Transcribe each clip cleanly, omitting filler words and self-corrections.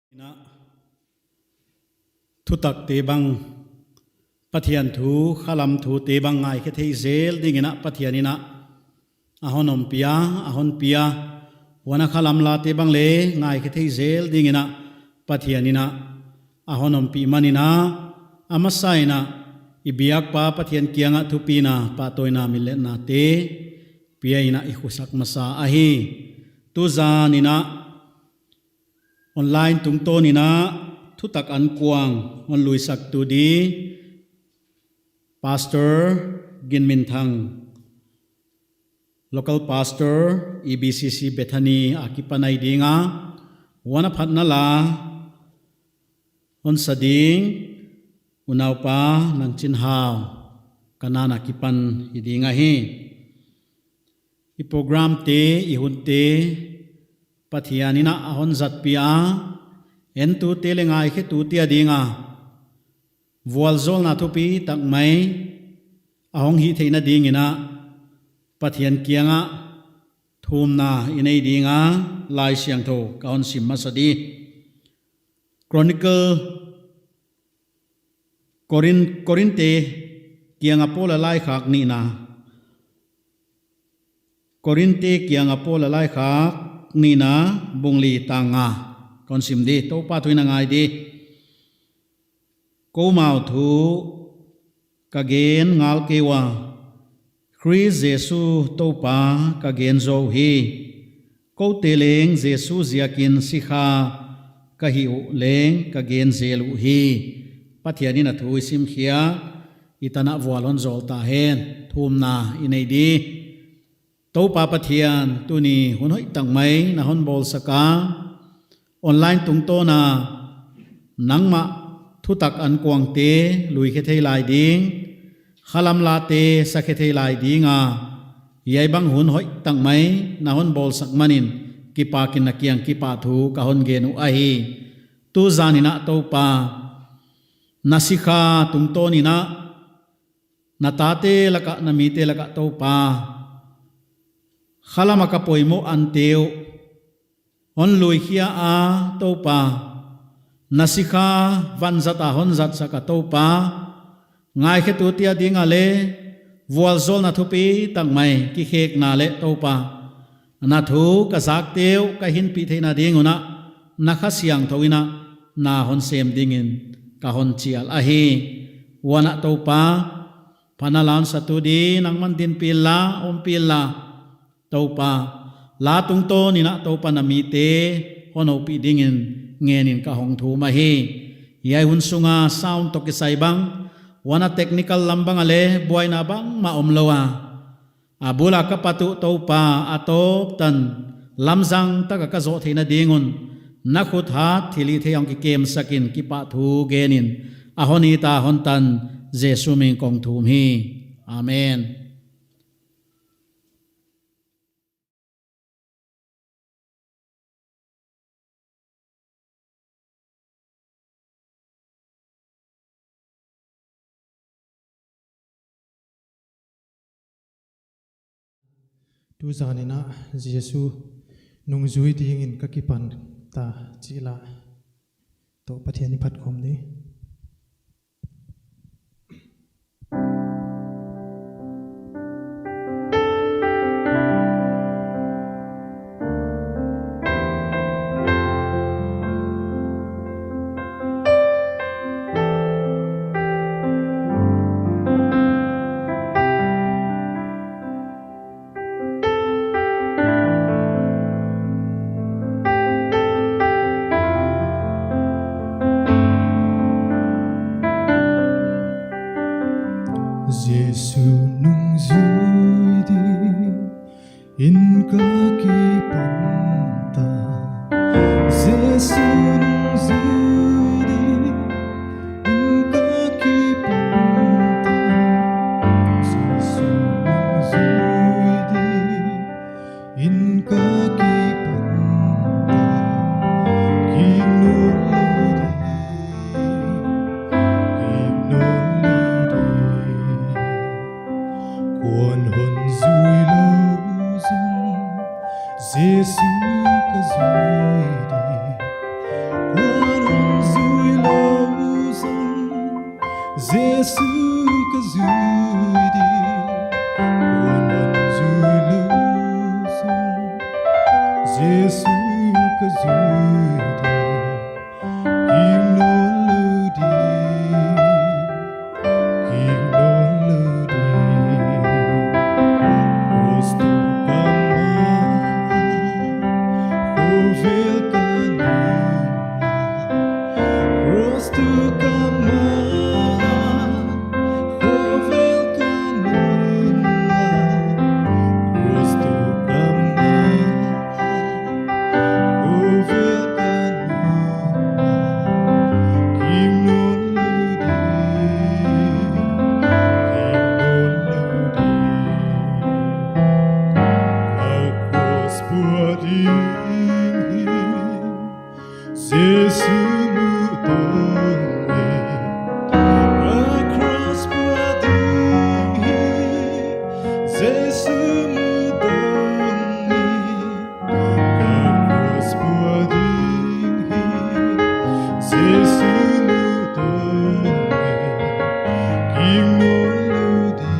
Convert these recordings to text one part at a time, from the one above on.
na thu tak te bang pathian thu khalam thu te bang ngai ke thei zel dingina pathianina ahonom pia ahon pia wana khalam la te bang le ngai ke thei zel dingina pathianina ahonom pi manina amasaina ibiak pa pathian kianga thupina pa toina mile na te piaina ikhusak masa ahi tu zanina online tungto nina thutak an kuang on luisak tu di pastor Ginminthang local pastor EBCC Bethany akipanay dinga wana Phatna la on sading unaw pa Nangchinhau Kanaan akipan idinga hi i program te ihun te pathianina ahon zat pia en tu te lengai khe tu tia dinga vual zol na thupi tak mai ahong hi theina dingina pathian kianga thumna inei dinga lai siang tho kaon sim masadi chronicle korinte kianga pola lai khak ni na korinte kianga pola lai khak nina bungli tanga konsim di to pa thuina ngai di ko mau thu kagen ngal kewa KHRIST Jesu to pa kagen zo hi ko teleng Jesu ziakin sikha kahiu leng kagen zelu hi pathiani na thu sim khia itana walon zol ta hen thumna inei di to pa pathian tuni hunoi tang mai na hon bol saka online tungto na nangma thutak an kuang te lui khe thei lai ding khalam la te sa khe thei lai dinga yai bang hun hoi tang mai na hon bol sak manin kipa kin na kiang kipa thu ka hon genu ahi tu zanina to pa nasikha tungto ni na natate laka namite laka to pa khalama ka poimo anteu on lui khia a topa nasikha vanzata honzat saka topa ngai khe tu tia dinga le vual zol na thupi tang mai ki khek na le topa na thu ka zak teu ka hin pi theina dinguna na kha siang thoina na hon sem dingin ka hon chial a hi wana topa phanalan satudi nang mandin pilla om pilla topa la tungto nina topa namite hono pi dingin ngenin ka hong thu ma hi yai hun sunga sound to ki sai bang wana technical lambang ale BUAINA bang ma omlowa abula ka patu topa atop tan lamjang taka ka zo theina dingun na khut ha thili theyang ki kem sakin ki pa thu genin ahoni ta hon tan Jesu ming kong thum hi amen. Tu zanina Jesu nungzui dingin kakipan ta chila to pathiani phat khom ni Jesu nungzui di in kakipan ta Jesu nungzui di in kakipan ta Jesu nungzui di in kakipan ta Quan hồn dùi lâu dần Giê-xu ka zui di Giêsu ca dùi đi cuốn hồn dùi lưu dung Giêsu ca dùi đi kim nôn lưu đi kim nôn lưu đi Christu kama KHOVEL Kanaan Christu kama KHOVEL Kanaan Christu kama KHOVEL Kanaan kim nôn lưu đi Across Bethany Giêsu mudongi Across Bethany Giêsu mudongi Across Bethany Giêsu mudongi kim nôn lưu đi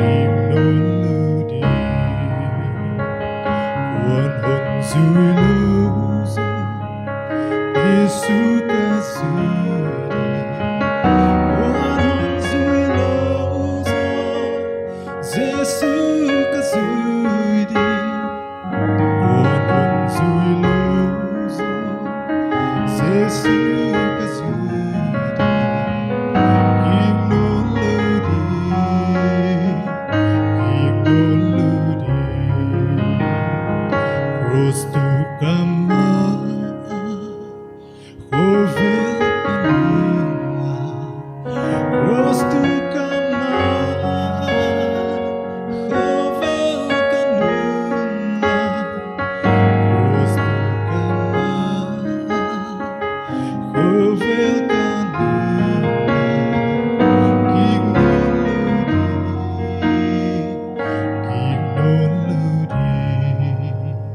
kim nôn lưu đi cuốn hồn dùi lưu dung Giêsu ca dùi đi cuốn hồn dùi lưu dung Giêsu ca dùi đi cuốn hồn dùi lưu dung Giêsu ca dùi đi kim nôn lưu đi kim nôn lưu đi Christu kama KHOVEL Kanaan Christu kama KHOVEL Kanaan Christu kama KHOVEL Kanaan kim nôn lưu đi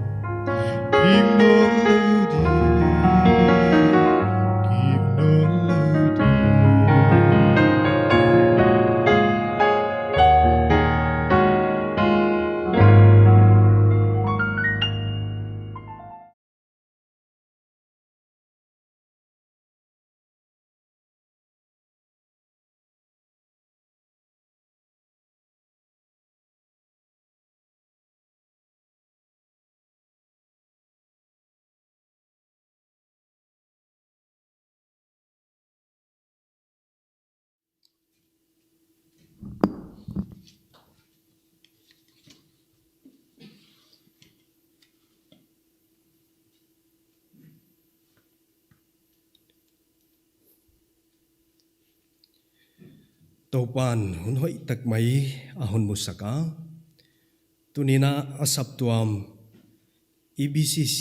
kim nôn lưu đi kim nôn lưu đi kim nôn lưu đi Topan hun hoi tak mai ahun musaka tunina asaptuam EBCC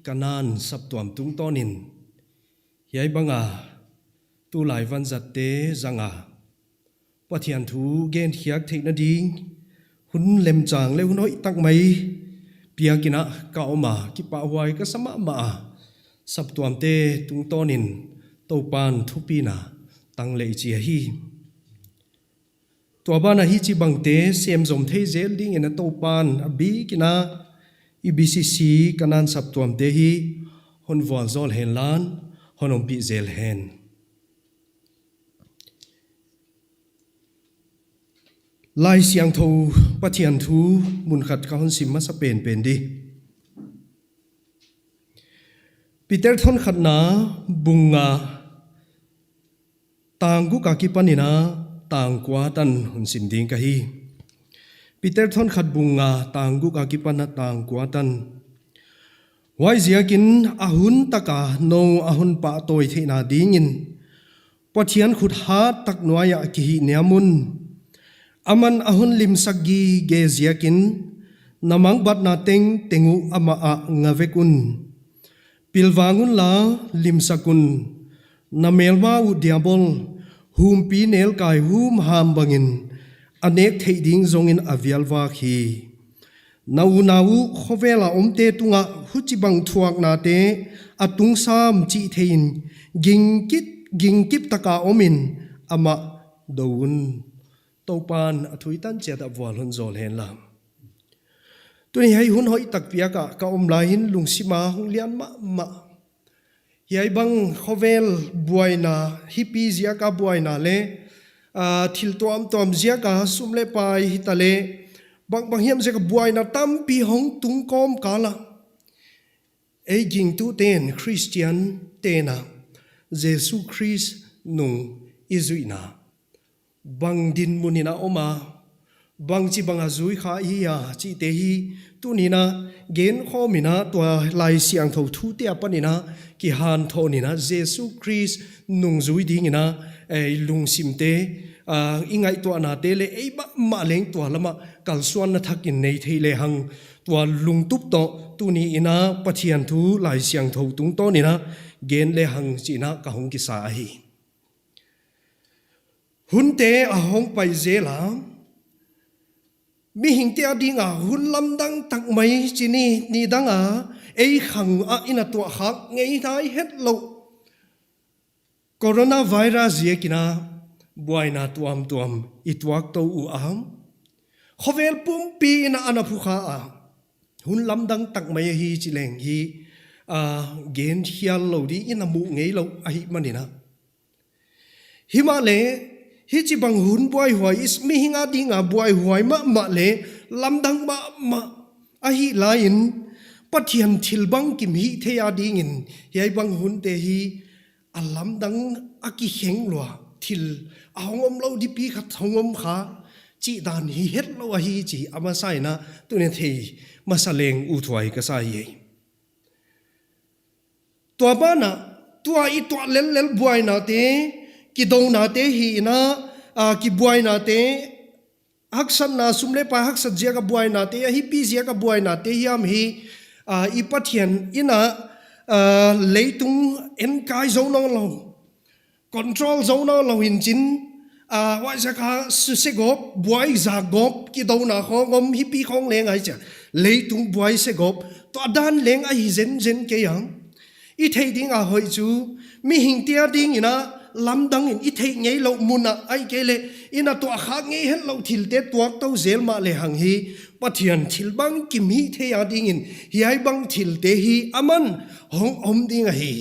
Kanaan saptuam tungtonin yai banga tu lai van zatte zanga pathian thu gen khiak theina ding hun lem chang le hun hoi tak mai piakina ka oma ki pa huai ka sama ma saptuam te tungtonin topan thupi na tang le chi hi tua bana hi chi bangte sem zom thei zel ding ena topan abi kina EBCC Kanaan saptuam te hi hon wal zol hen lan honom pi zel hen lai siang tho pathian thu mun khat ka hon sim ma sa pen pen di Peter thon khat na bunga tanggu ka ki panina tang kwa tan hun sim ding ka hi Peter thon khat bunga tanggu ka ki pana tang kwa tan wai ziakin ahun taka no ahun pa toy theina dingin pathian khut ha tak noya ki hi niamun aman ahun lim sagi ge ziakin namang bat na teng tengu ama a ngavekun pilwangun la lim sakun namelma u diabol hum pi nel kai hum ham bangin anek theiding zongin avialwa khi nau khovela omte tunga huchi bang thuak na te atung sam chi thein ging kit ging kip taka omin ama doun topan athui tan che da wal hun zol hen lam tuni hai hun hoi tak pia ka om lai hin lungsima hung lian ma yai bang KHOVEL BUAINA hipi zia ka BUAINA le thil tom zia ka sumle pai hitale bang hiam zia ka BUAINA tampi hong tung kom kala ei jing tu ten Christian tena Jesu Christ nung izuina bang din munina oma bang chi bang azui kha hi ya chi te hi tunina gen khomina to lai siang tho thu te apanina ki han thonina Jesu Christ nung zui dingina ei lung simte ingai to na te le ei ba ma leng to lama kalsuan na thakin nei theile hang to lung tup to tuni ina pathian thu lai siang tho tung to nina gen le hang china ka hong ki sa hi hunte a hong pai zela mi hing te adinga hun lam dang tak mai chini ni danga ei khang a ina to khak ngei dai het lo coronavirus ye kina BUAINA tuam itwak to u am KHOVEL pumpi ina anapu kha a hun lam dang tak mai hi chileng hi gen hial lo di ina mu ngei lo a hi manina himale hi chi bang hun buai huai is mi hinga dinga buai huai ma le lamdang ma a hi lain pathian thil bang kim hi theya dingin yai bang hun te hi a lamdang a ki heng lo thil a hongom lo di pi khat hongom kha chi dan hi het lo a hi chi ama sai na tu ne thei masaleng u thwai ka sai ye to bana tua I to lel BUAINA te ki dona te hi na ki BUAINA te haksan na sumle pa haksat zia ka BUAINA te hi pi zia ka BUAINA te hiam hi I pathian ina leitung en kai zo no lo control zo no lo hin chin wa za ka se gop buai za gop ki dona khongom hi pi khong leng ai cha leitung buai se gop to dan leng ai zen ke yang I thei ding a hoi chu mi hing tia ding ina lam dang in I thei ngei lo muna ai ke le ina to kha ngei het lo thil te tuak to zel ma le hang hi pathian thil bang kim hi the ya ding in hi ai bang thil te hi aman hong om ding a hi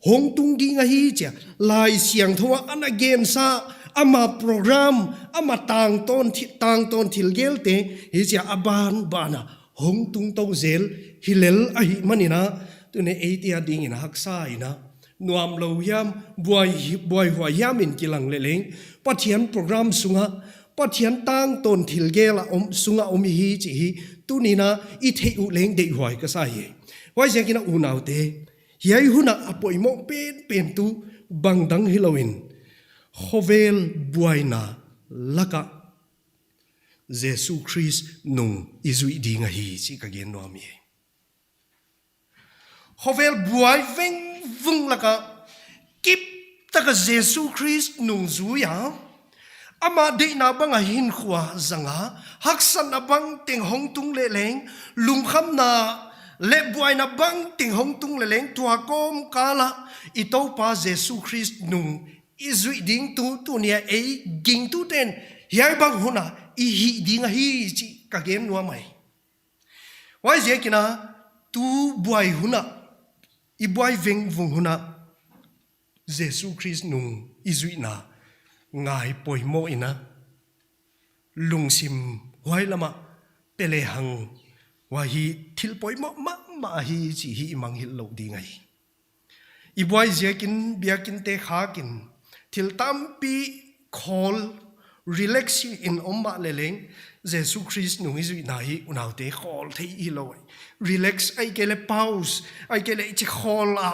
hong tung ding a hi cha lai siang thowa an again sa ama program ama tang ton thil gel te hi cha aban bana hong tung to zel hilel a hi manina tune eitia ding in haksa ina nuam lo yam buai hua yam in kilang leleng pathian program sunga pathian tang ton thilgela sunga hi chi hi tunina I thei u leng dei huai ka sa ye wai je kina u nau te yai huna apoimo pen tu bangdang hiloin KHOVEL BUAINA LAKAH Jesu Christ nung izui dinga hi chi ka gen nuam ye KHOVEL buai vung laka kip taka Jesu Christ nungzuiha ama de na banga hin khwa zanga haksan na bang ting hong tung le leng lungkham na le BUAINA bang ting hong tung le leng tua kom kala ito pa Jesu Christ nung izui ding tu nia ei ging tu ten yai bang huna I hi ding hi chi ka gen nuam mai wai je kina tu buai huna I buai vung huna Jesu Christ nung izuina ngai poimo ina lungsim wai lama pele hang wa hi thil poimo ma hi chi hi mang hil lo di ngai I buai zekin biakin te khakin thil tampi khol relaxing in omma leleng Jesu Christ nung izuina hi unaute khol thei I lo relax ai kele pause ai kele chi khol a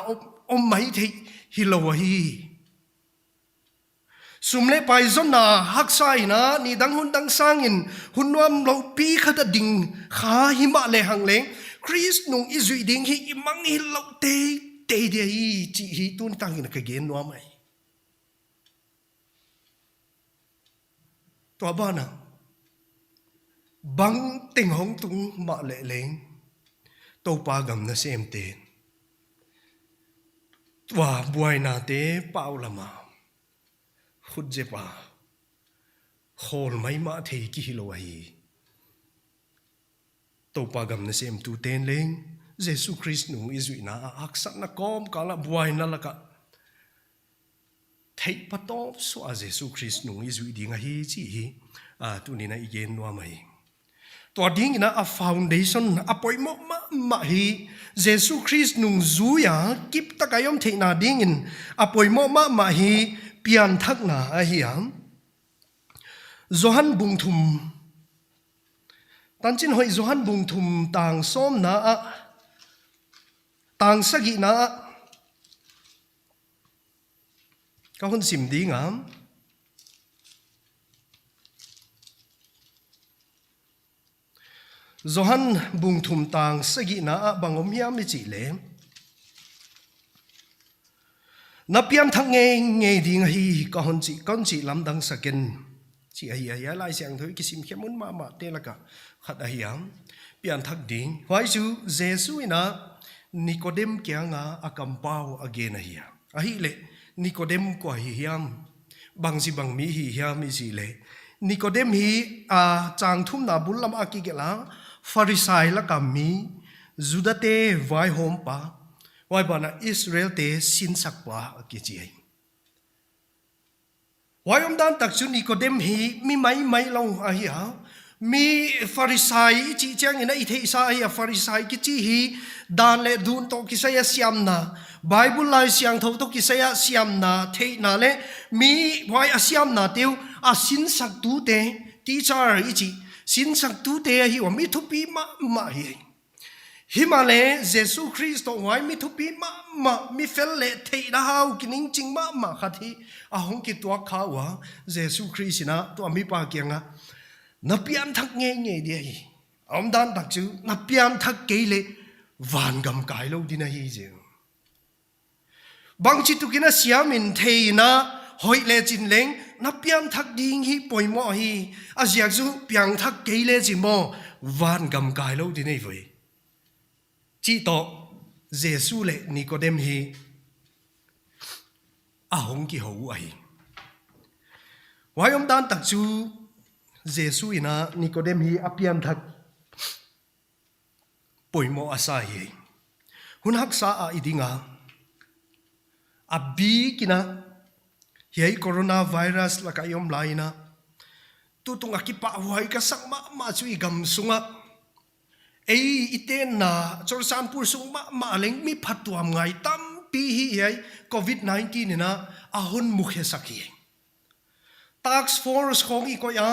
om mai thei hi lo hi sumle pai zon na haksai na ni dang hun dang sangin hunwam lo pi khata ding kha hi ma le hang leng Christ nung izui ding hi imang hi lo te de hi chi hi tun tang in ka gen no mai to bana bang ting hong tung ma le leng to pa gam na sem te wa BUAINA te pau lama phút dẹp à khol mấy mã thầy kỳ lo hi tàu pa gam na xem tu ten lên Jesus Christ NUNGZUIHNA aksan na kom kala BUAINA laka thầy pa top so a Jesus Christ NUNGZUIHNA hi chi hi tu ni na igen wa mai to ding na a foundation apoi mo ma hi Jesus Christ NUNGZUIHNA kip ta kayom thei na ding in apoi mo ma hi pian thak na a hi am Johan bung thum tan chin hoi Johan bung thum tang som na a tang sagi na ka hun sim ding am Johan bung thum tang sagi na a bangom hiam mi chi le na pian thak nge ding hi ka hun chi kon chi lam dang saken chi ai lai sang thoi kisim khemun ma te la ka khat a hiam pian thak ding why chu Jesus ina Nicodem kya nga akampau again a hiam a hi le Nicodem ko hi hiam bang si bang mi hi hiam mi si le Nicodem hi a chang thum na bulam aki ke la Pharisai la kam mi Judate vai hom pa wai bana Israel te sin sak pa ki chi ai wai dan tak chu Nicodem hi mi mai lo a hi ha mi Pharisai chi chang ina i thei sa ai Pharisai ki chi hi dan le dun to ki saya siam na Bible lai siang tho to ki saya siam na thei na le mi wai a siam na teu a sin sak tu te teacher i chi sin sak tu te hi wa mi thupi ma hi Himale Jesus Christ wai mi thupi ma mi fel le thei da hau kining ching ma khathi a hong ki tua kha wa Jesus Christ na to mi pa kyanga na pian thak nge dia hi om dan tak chu na pian thak ke le van gam kai lo dina hi je bang chi tu kina siamin thei na hoi le chin leng na pian thak ding hi poimo hi a ziak chu piang thak ke le chi mo van gam kai lo dinai voi chi to Jesus le Nicodem hi a hong ki ho ai wai om dan tak chu Jesus ina Nicodem hi apian thak poimo asa hi hun hak sa a idinga abi kina hi coronavirus la kayom laina tutung akipa wai ka sak ma chu igam sunga ei iten na chorsan pur sung ma leng mi phatuam ngai tam pi hi COVID-19 ina ahun mukhe sakhi tax force khong i ko ya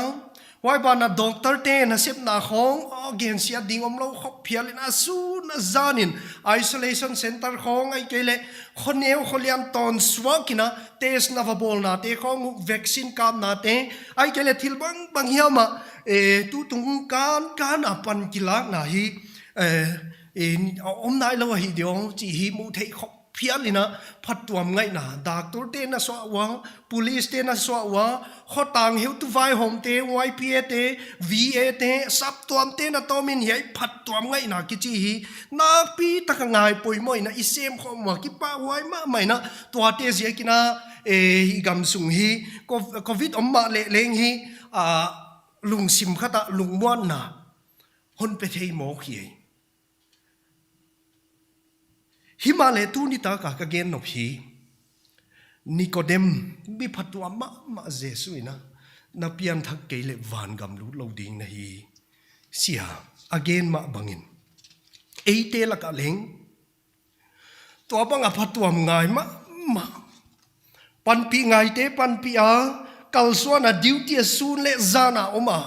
wai ba na doctor te na sep na khong again sia ding om lo khop phialin asu na zanin isolation center khong ai kele khoneu kholiam ton swakina test na vabol na te khong vaccine kam na te ai kele thil bang hiama tu tung kan apan kilak na hi om nai lo hi dio chi hi mu thei khop phialina phatuam ngai na doctor te na so wa police te na so wa khotang heu tu vai hom te YPA te VA te sap tuam te na tomin hi phatuam ngai na ki chi hi na pi tak ngai poi moi na isem kho ma ki pa wai ma mai na to te zia kina hi gam sung hi covid om ma le leng hi lung sim khata lung muan na hon pe thei mo khi Himale tu ni ta ka gen no hi Nicodem bi phatwa ma Jesus ina na pian thak ke le van gam lu lo ding na hi sia again ma bangin eite la ka leng to bang a phatwa ngai ma pan pi ngai te pan pi a kal suana duty sun le zana oma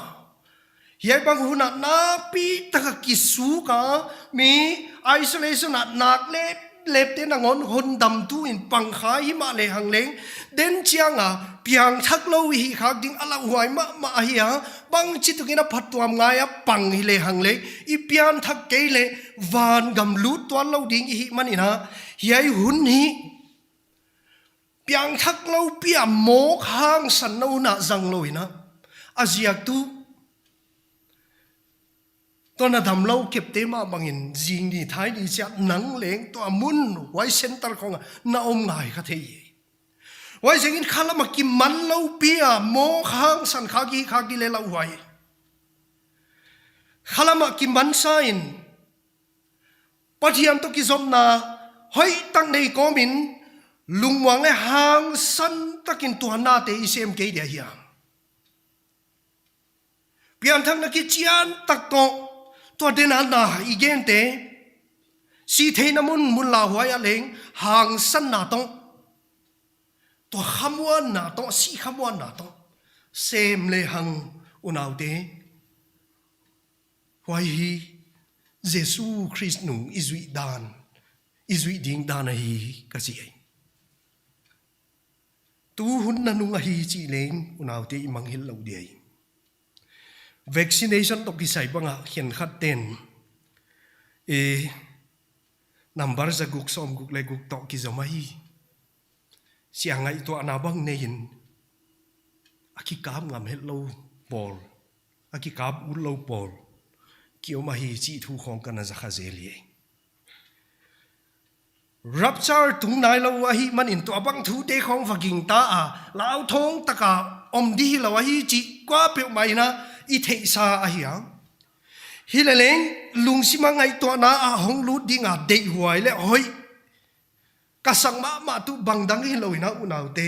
hiai bang huna na pi ta ki su ka mi isolation na nak lep te na ngon hon dam tu in pang khai hi ma le hang leng den chianga piang thak lo hi khak ding ala huai ma hi ha bang chi tu kina phatwam ngai a pang hi le hang le I pian thak ke le van gam lut twan lo ding hi manina hiai hun hi piang thak lo pia mo khang san no na zang lo ina aziak tu to na dam lo kep te ma bangin jing ni thai ni chat nang leng to amun wai center khong na om ngai kha thei wai zengin khala ma ki man lo pia mo khang san khagi le lo wai khala ma ki man sain pathiam to ki zom na hoi tang nei ko min lungwang le hang san takin tuhana te isem ke dia hiam pian thang na ki chian tak to to den na igen te si the na mun la hwai a leng hang san na to to khamwan na to si khamwan na to sem le hang unaw te hwai hi Jesu Christ nung izui ding dan hi ka si ai tu hun na nung hi chi leng unaw te imang hil lo dei vaccination to ki sai banga hian khat ten number za guk som guk le guk to ki zoma hi siangai to anabang nein aki kam ngam hello bol aki kam ulo bol kiyo mahi chi thu khong kana za khazeli rapture tung nai lo wa hi manin to abang thu te khong vaging ta a lao thong taka om di lo wa hi chi kwa pe mai na i thei sa a hi hileleng lung simangai to na a hong lut dinga de huai le hoi kasang ma tu bangdang hi loina unaw te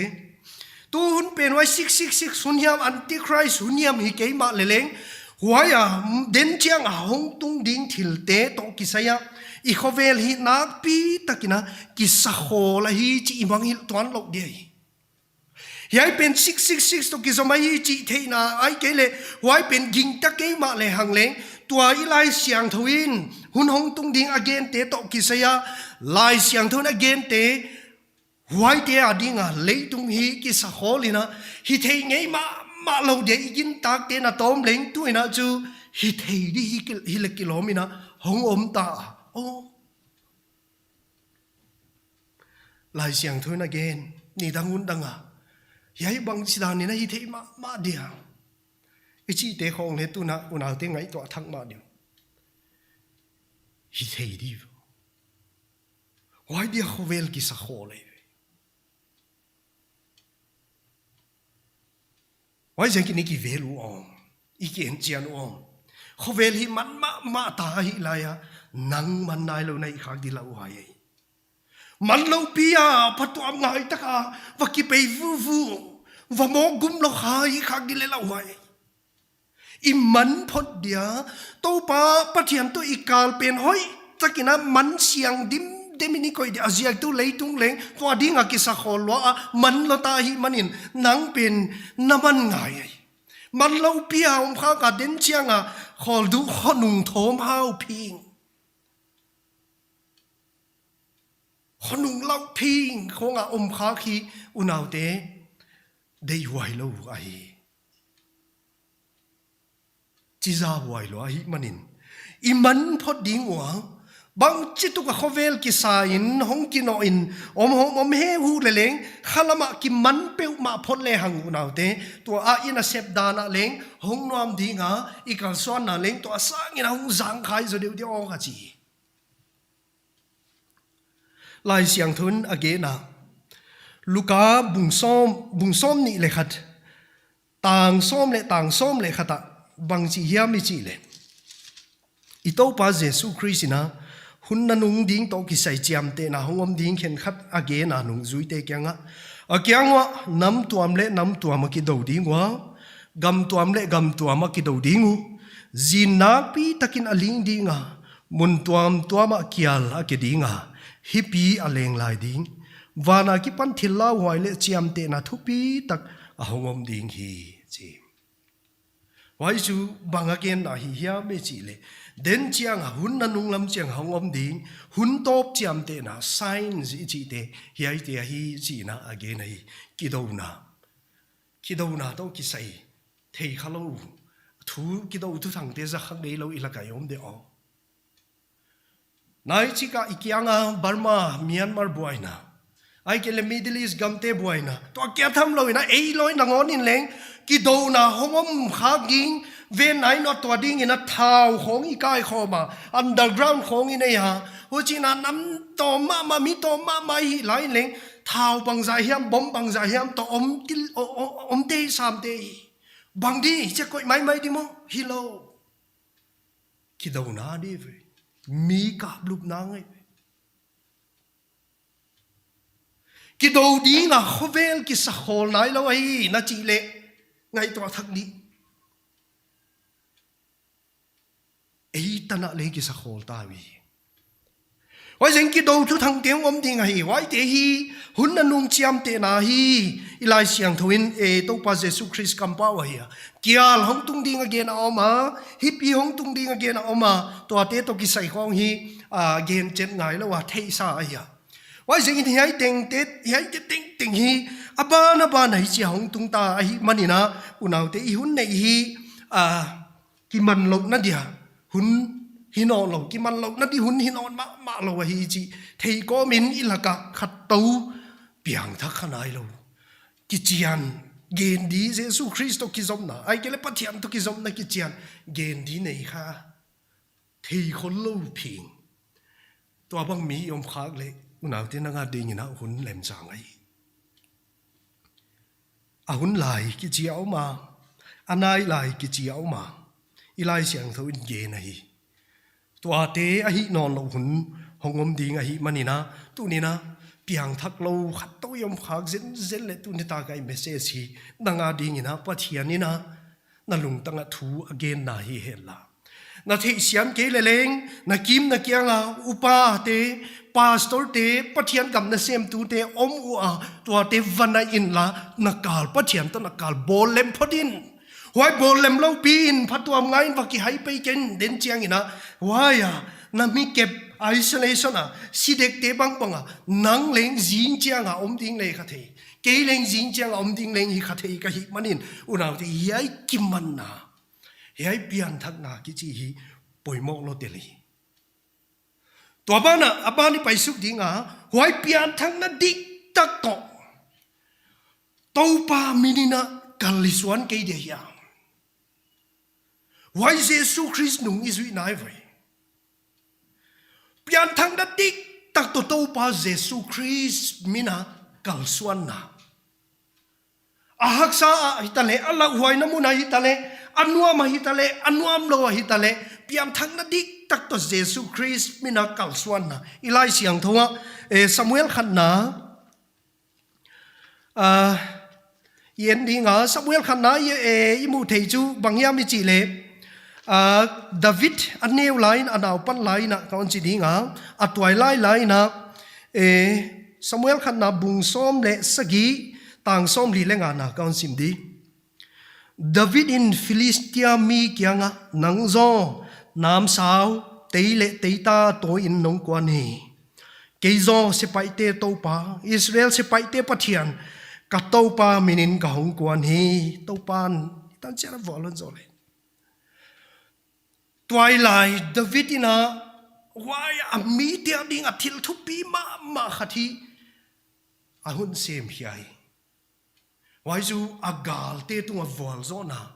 tu hun pen wai 666 sunyam antichrist sunyam hi ke ma leleng huaya den chiang a hong tung ding thil te to kisaya i KHOVEL hi nak pi takina kisakho la hi chi imang hil tuan lo dei hiai pen 666 to kizomai hi chi theina ai kele huai pen ging ta ke ma le hang leng tua ilai siang thuin hun hong tung ding again te to kisaya lai siang thun again te huai te adinga leitung hi kisakho lina hi thei ngei ma lo de igin tak te na tom leng tuina chu hi thei di hi le kilomina hong om ta o lai siang thun again ni dangun danga yai bang sidan ni na hi thei ma dia ichi te khong le tu na una te ngai to thak ma dia hi thei di why dia KHOVEL ki sa khole why je ki ni ki velu om iki en chian om KHOVEL hi man ma ta hi la ya nang man nai lo nai khak di la u hai man lo pia patu am ngai ta ka wa ki pe vu wa mo gum lo khai khak di le la u hai i man phot dia to pa pathiam to ikal pen hoi takina man siang dim demini koi di azia tu leitung leng to adinga ki sa khol wa man lo ta hi manin nang pen naman ngai man lo pia om kha ka den chianga khol du khonung thom hau phing khonung lau phing khonga om kha khi unaw te dei wai lo ai chiza wai lo ai manin iman phot ding wa bang chitu ka KHOVEL ki sain hong ki no in om he hu le leng khalama ki man pe ma phot le hang unaw te to a ina sep dana leng hong nom dinga ikal son na leng to asang ina hong zang khai zo de ong ka chi lai siang thun agena luka bungsom ni le khat tang som le khata bang chi hiam mi chi le ito pa Jesu Christina hun na nung ding to ki sai chiam te na hongom ding khen khat agena nung zui te kyanga akyangwa nam tuam ki do ding wa gam tuam ki do ding u zina pi takin aling dinga mun tuam kial akedinga hipi aleng lai ding wana ki pan thilla wai le chiam te na thupi tak ahongom ding hi chi wai chu banga ken na hi hia me chi le den chiang hun na nung lam chiang hongom ding hun top chiam te na sign ji chi te hiai te hi chi na again hi kidona to ki sai thei khalo thu kido tu thang te za khang dei lo ilaka yom de o nai chika ikianga Burma Myanmar BUAINA ai ke le Middle East gamte BUAINA to kya tham loina ei loi nangon in leng ki do na hongom khaging ven ai not to ding in a thau khong i kai khoma underground khong in ya ho china nam to ma mi to ma mai lai leng thao bằng dài hiam bom bằng dài hiam to om tê sam tê bằng đi chắc coi máy máy đi mo hello khi đầu na đi về mi cạp lúc nang ấy khi đầu đi ngà KHOVEL khi sa khol nai lo ai na chỉ lệ ngay to thắc đi ấy ta na lấy khi sa khol ta vì Wai zeng ki do thu thang tiếng om ding hi wai te hi hun na nung chiam te na hi ilai siang thuin e to pa Jesu Christ kam pa wa hi kial hong tung ding again oma hipi hong tung ding again oma to te to ki sai khong hi gen chen ngai lo wa thei sa hi wai zeng hi hai teng te hai te teng hi aba na hi chi hong tung ta hi manina unau te i hun nei hi ki man lok na dia hun hinon lo ki man lo na di hun hinon ma lo hi chi thei ko min ilaka khat to piang tha khanai lo ki chian gen di Jesu Christ to ki zom na ai kele pathian to ki zom na ki chian gen di nei kha thei khol lo phing to bang mi yom khak le unaw te na nga ding na hun lem sang ai a hun lai ki chiao ma anai lai ki chiao ma ilai siang tho in ge na hi tua te a hi non lo hun hongom ding a hi manina tu ni na piang thak lo khat to yom khak zen le tu ni ta kai message hi nanga ding ina pathian ni na lung tanga thu again na hi hela na thei siam ke le leng na kim na kyanga upa te pastor te pathian kam na sem tu te om u a tua te vana in la na kal pathian to na kal bol lem phodin Why bol lem lo pin patuam ngain vaki hai pe ken den chiang ina why na mi kep isolation sidek te bang panga nang leng jin chiang om ding le khathe ke leng jin chiang om ding leng hi khathe ka hi manin unaw ti yai kimman na yai pian thak na ki chi hi poimo lo teli to bana abani paisuk dinga why pian thak na dik tak to topa minina kaliswan ke de ya Why Jesu Christ NUNGZUIHNA vậy? Pian thang đã tích tak to to pa Jesu Christ mina kalsuan na. Ahak sa hitale Allah huay na muna hitale anuam hitale anuam lo hitale pian thang na dik tak to Jesu Christ mina kalsuan na. Ilai siang thowa Samuel khan na yen di nga Samuel khan na imu thei chu bangyam ni chi le David aneu lain anaw pan lain na kaon chi dinga atwai lai na Samuel khan na bung som le sagi tang som li lenga na kaon sim di David in Philistia mi kyanga nangzo nam sao teile teita to in nong kwan he keizo se paite to pa Israel se paite pathian ka to pa minin ka hong kwan he to pan tan chera volon zole Twilight David ina why a media ding a til Thupi ma khati ahun sem hiai why zu agal te tunga vol zona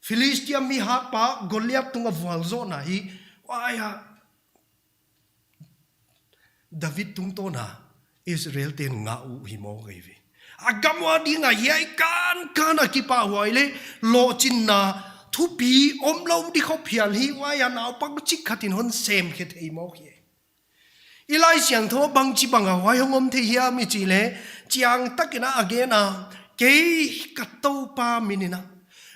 Philistia mi hat pa Goliath tunga vol zona hi why David tung to na Israel ten nga u hi mo gaive agamwa dinga hiai kan akipa waile lo chin na Thupi om lo di khop hial hi wa ya naw pang chik khatin hon sem khe thei mo hi ilai siang tho bang chi bang wa hong om the hiya mi chi le chiang takina agena ke kato pa minina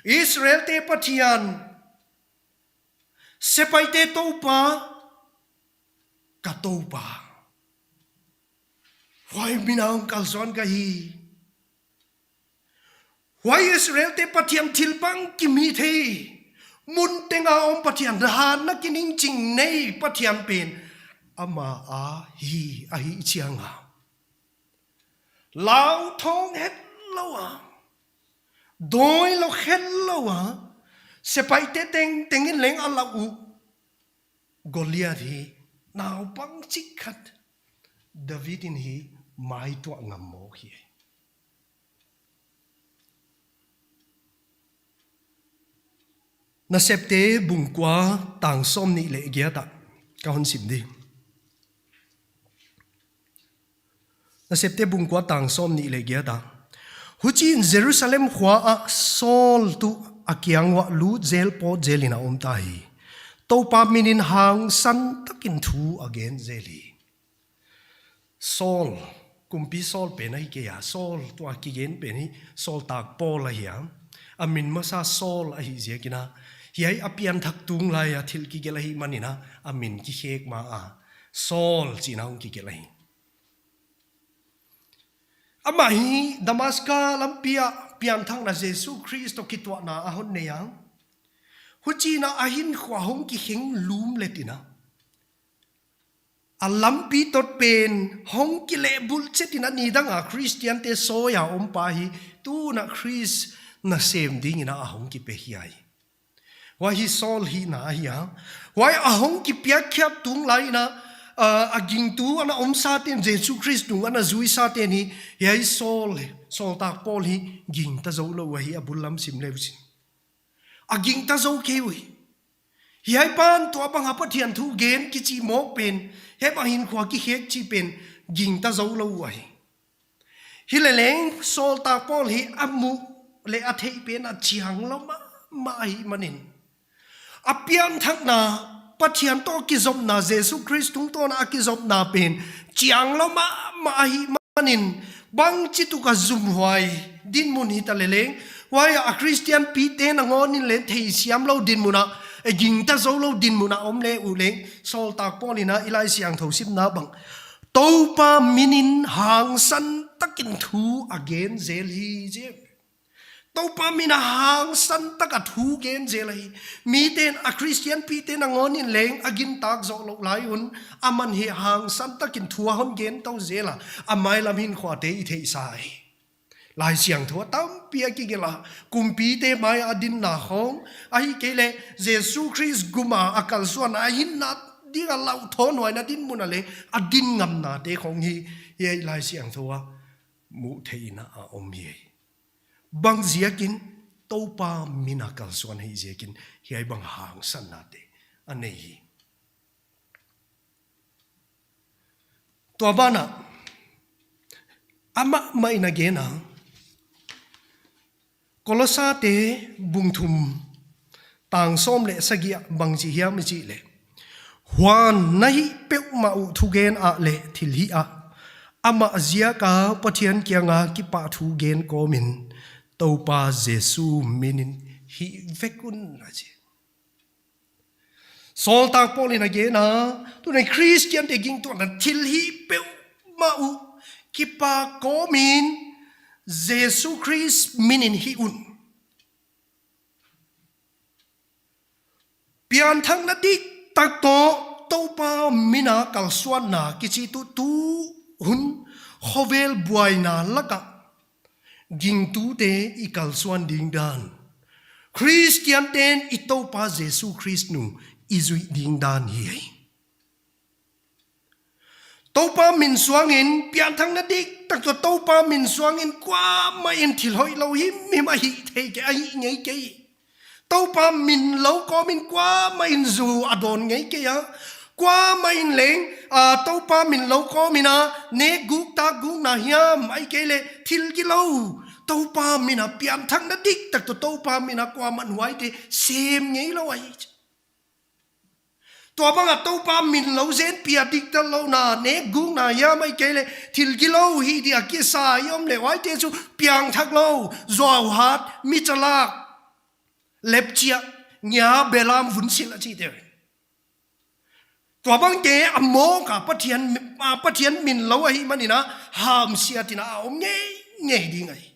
Israel te pathian sepai te to pa kato pa why minang kalson ka hi Why Israel te pathian thilpang kimi the mun tenga om pathian rahan na kining ching nei pathian pen ama a hi chianga lao thong het lowa doi lo het lowa sepai te tengin leng ala u Goliath hi naw pang chikhat David in hi mai to ngam mo hi Na septe bung kwa tang som ni le gia ta ka hon sim di na septe bung kwa tang som ni le gya da huchi in Jerusalem khwa a Saul tu akyang wa lu jail po jailina ta hi to pa minin hang san takin thu again jeli Saul kumpi Saul pe na hi ke ya Saul tu akigen pe ni Saul tak Paul la hiam amin masa Saul a hi je kina hiai apian thak tung la ya thil ki ge la hi manina amin ki hek ma a Saul chinaung ki ge la hi ama hi Damascus lampia pian thang na Jesus Christ to kitwa na ahon ne yang huchi na ahin khwa hong ki hing lum letina alampi tot pen hong ki le bul chetina ni danga Christian te soya pa hi tu na Christ na sem ding ina ahong ki pe hiai wa hi Saul hi na hi why ahong ki pya khyap tung lai na aging tu ana sa ten Jesus Christ tu ana zui sa ten hi yai Saul tak Paul hi ging ta zo lo hi abulam sim le sin aging ta zo ke wi hiai pan to bang ha pathian thu gen ki chi mok pen he ba hin khwa ki hek chi pen ging ta zo lo wa hi le leng Saul tak Paul hi amu le a thei pen a chiang lo ma hi manin apian thak na pathian to ki zop na Jesus Christ tung to na ki zop na pen chiang lo ma hi manin bang chi tu ka zum huai din mun hi ta le leng why a Christian pi te na ngon in le thei siam lo din muna e ging ta zo lo din muna le u leng Saul tak Paulina ilai siang tho sim na bang to pa minin hang san takin thu again zel hi je to pa mina hang san taka thu gen jelai mi ten a Christian pi ten angon in leng agin tak zo lo lai un aman hi hang san takin thua hon gen to zela amai lamin khwa te i thei sai lai siang thua tam pia ki gela kumpi te mai adin na hong ai kele Jesus Christ guma akal suan a hin na dinga lau thon wai na din munale adin ngam na te khong hi ye lai siang thua mu thei na a om ye bang ziakin topa minakal suan hi ziakin hiai bang hang san na te anei hi to bana ama mai na gena kolosa te bungthum tang som le sagia bang chi hiam chi le huan nahi pe ma u thugen a le thil hi a ama zia ka pathian kyanga ki pa thugen ko min topa Jesu minin hi vekun na je Saul tak Paulina ge na tu nei Christian te ging tu na thil hi pe ma u ki pa ko min Jesu Christ minin hi un pian thang na dik tak to pa mina kal suan na ki chi tu hun KHOVEL BUAINA LAKAH ging tu te ikal suan ding dan Christian ten ito pa Jesus Christ nu izui ding dan hi to pa min suangin pian thang na dik tak to pa min suangin kwa ma in thil hoi lo hi mi ma hi thei ke ai ngei ke to pa min lo ko min kwa ma in zu adon ngei ke ya kwa ma in leng to pa min lo ko mina ne guk ta guk na hiam ai ke le thil ki lo to pa mina pian thang na dik tak to pa mina kwa man wai te sem ngei lo ai to bang to pa min lo zen pia dik ta lo na ne guk na ya mai ke le thil ki lo hi dia ki sa yom le wai te chu piang thak lo zo hat mi chalak lepchia nya belam vun sil chi te to bang te amo ka pathian min lo hi manina ham sia tina om nge ding ai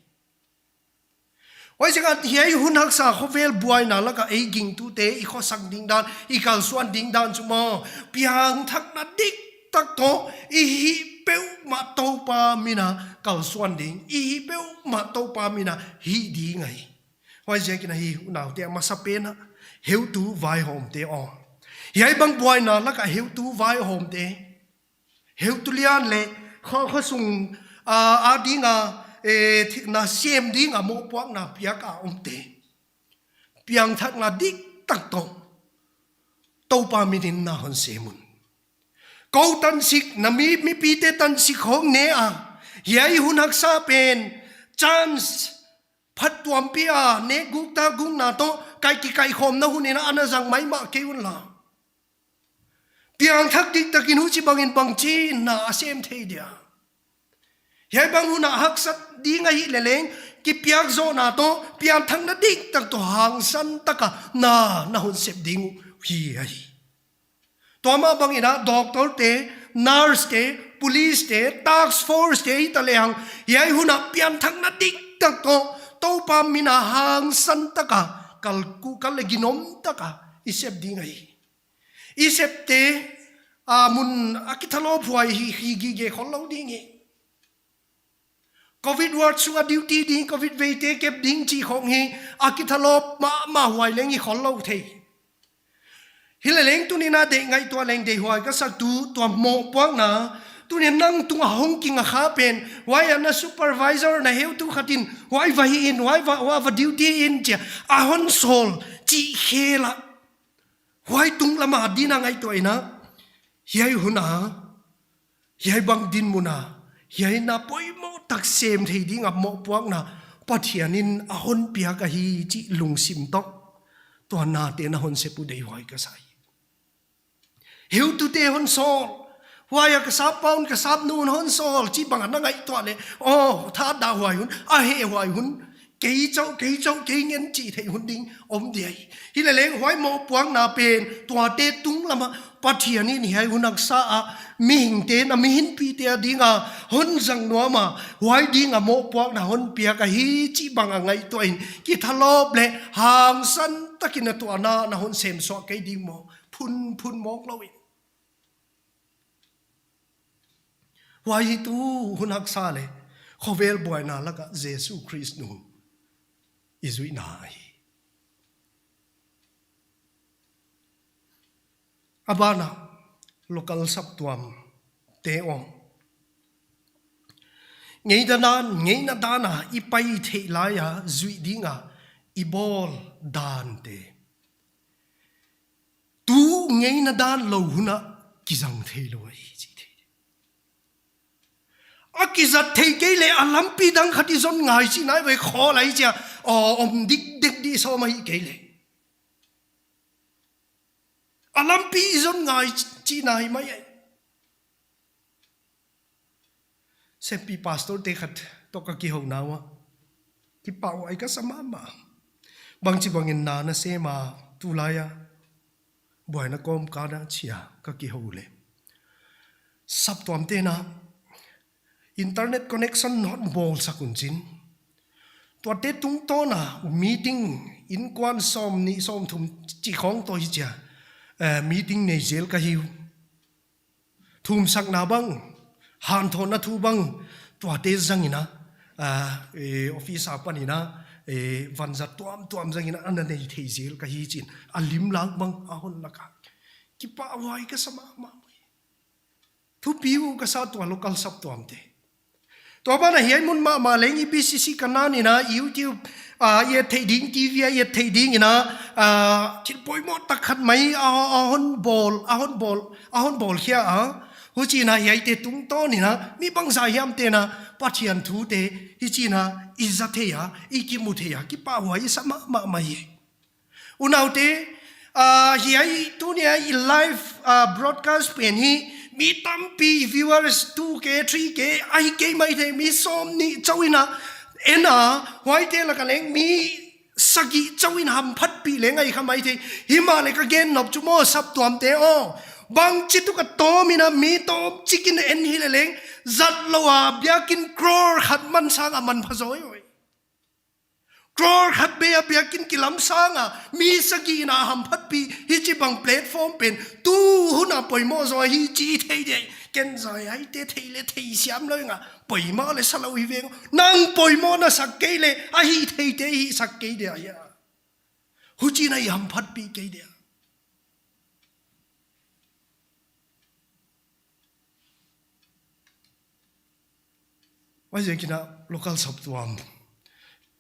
wai janga hiai hun hak sa KHOVEL BUAINA LAKAH ei ging tu te i kho sak ding dan i kal suan ding dan chumo piang thak na dik tak to i hi peu ma to pa mina kal suan ding i hi peu ma to pa mina hi ding ai wai janga hi unaw te ma sapena heu tu vai hom te on hiai bang BUAINA LAKAH heu tu vai hom te heu tu lian le kho sung a dinga na xem đi ngà mô quang na pia cả ông tê piang thắc na dik tak to tàu pa minin na hon semun câu tan sik na mi pi te tan sik hong ne a เฮียหุนหักซาเป็นจันส์พัดตัวมปีอาเนกุกตากุงนาโตไก่กิไก่คมนะหุนนะอันนั้นจังไม่มาเกี่ยวละเปียงทักดิกตะกินหุจิบังอินบังจีน่าเซมเทียเฮียบังหุนหักสัตดีไงเลเลงกิเปียกโซนาโตเปียงทั้งนัดดิกตักตัวหางสันตะกะน่าหุนเสพดิงเฮียตัวมาบังอินะด็อกเตอร์เตนัร์สเตpolice เตทักฟอร์สเตตะเลงเฮียหุนเปียงทั้งนัดดิกตักตัวโตปามินาหางสันตะกะกัลเลกินอมตะกะอิเสพดิงไงอิเสพเตมุนอากิทะโลพวยฮีกิเกขอเราดิงCOVID วัดสุงดิวตีดิง COVID เวทเก็บดิงจีของฮีอากิทะโลมาหวยเลงฮีขอเราเทฮิเลงตุนีนาเด็กไงตัวเลงเด็กหวยก็สักตัวโมปวงนะตุนีนั่งตัวห้องกิงข้าเป็นไว้อันนั้นซูเปอร์วิเซอร์นะเฮลตุขัดินไว้ไว้อินไว้ดิวตีอินเจ้าอาฮอนโซลจีเคละไว้ตุงละมาดีนังไงตัวเองนะเฮียหุนาเฮียบังดินมุนาเฮียนาปอยโมตักเซมที่ดิ้งอับโมปวงนะปัทยานินอาฮอนเปียกะฮีจีลุงซิมตอกตัวนาเตนะฮอนเซปุเดย์ไว้ก็ใส่เฮลตุเตฮอนโซลวายกษับปอนกษับนูนฮอนโซลจีบังอันนั่งไงตัวเลยโอ้ท่าดาวหวยหุนอาเฮหวยหุนกี่เจ้ากี่เงินจีเทหุนดิ้งอมเดียฮิเลเลงหวยโมปวงนาเป็นตัวเตตุงละมาปัทยานินเฮียหุนักษามีหิงเตนะมีหินปีเตียดิ้งอ่ะหุนจังนัวมาหวยดิ้งอ่ะโมปวงนะหุนเปียกะฮีจีบังอันไงตัวเองกิทะลอบเลยหางสันตะกินตัวนาหุนเซมสวกไอดิ้งโมพุนมองเราเองวายตูหุนักษาเลยขอเวลบอยนาละกะเยซูคริสต์นูอิจุยนาอาบานะโลกาลสับตัวมเตอมไงนาดานะอีไปเทลายาจุยดิงาอีบอลดานเตตูไงนาดานโลหุนะกิจังเทโลยอากิจัดเทเกเลอาลัมปีดังขัดที่ซอนง่ายสินายไปขออะไรจ้ะอมดิกดีสมัยเกเลอาลัมปีซอนง่ายจีนายไหมเซปีพาสตอร์เตขัดตกกี่ห้องน้าวะที่ป่าวไอ้ก็สมามาบางจีบางเงินนานะเสมาตุลายะบ่อยนะกอมกานะเชียก็กี่ห้องเลยสับตัวมเตนะInternet connection not bol sakunjin. Tuate tung to na meeting in kwan som thum chi khong to hi cha meeting nei zel ka hiu. Thum sak na bang han thon na thu bang tuate zangina office apanina vanza tuam zangina an nei thei zel ka hi chin alim lang bang ahon laka. Ki pa wai ka sama ma. Thupi ka sa to local sap tuam te.ตัวบ้านเฮียมุนมาเล่น EBCC Kanaanนี่นะ YouTubeเยทดิ้ง TV เยทดิ้งนี่นะคิดป่วยหมดตักขัดไหมฮอนบอลเฮียหูจีนะเฮียเตตุ้งต้นนี่นะมีบางสายยามเตนะปัจจัยทูเตฮีจีนะอิจัตเทียอีกิมุเทียกิป้าหัวยิสมาเยอุณเอาเตเฮียตัวเนี่ยไลฟ์broadcastเป็นฮีมีตั้มปี viewers 2K 3K 1K ไม่ได้มีซ้อมนี่เจ้าอินะไว้เตละกันเองมีสกิเจ้าอินะทำพัดปีเลงไอ้ข้าไม่ได้หิมาเลยก็เกณฑ์นบจุโมสับตัวมเตอบางจิตุกโตมีนะมีโตจิกินเอ็นฮิเลงจัดลัวเบียกินครอขัดมันสร้างมันพะโซยครอขัดเบียกินกิลำสร้างมีสกีนะทำพัดปีฮิจิบังแพลตฟอร์มเป็นตู้หุ่นปล่อยโมซอยฮิจิเทียเกณฑ์ใจไอ้เทียเลยเทียเสียมเลยปล่อยโมเลยสลาวิเวงนั่งปล่อยโมนะสักเกยเลยไอ้เทียสักเกยเดียหุ่นจีน่ะทำพัดปีเกยเดียว่าจะกินlocal sub ตัวม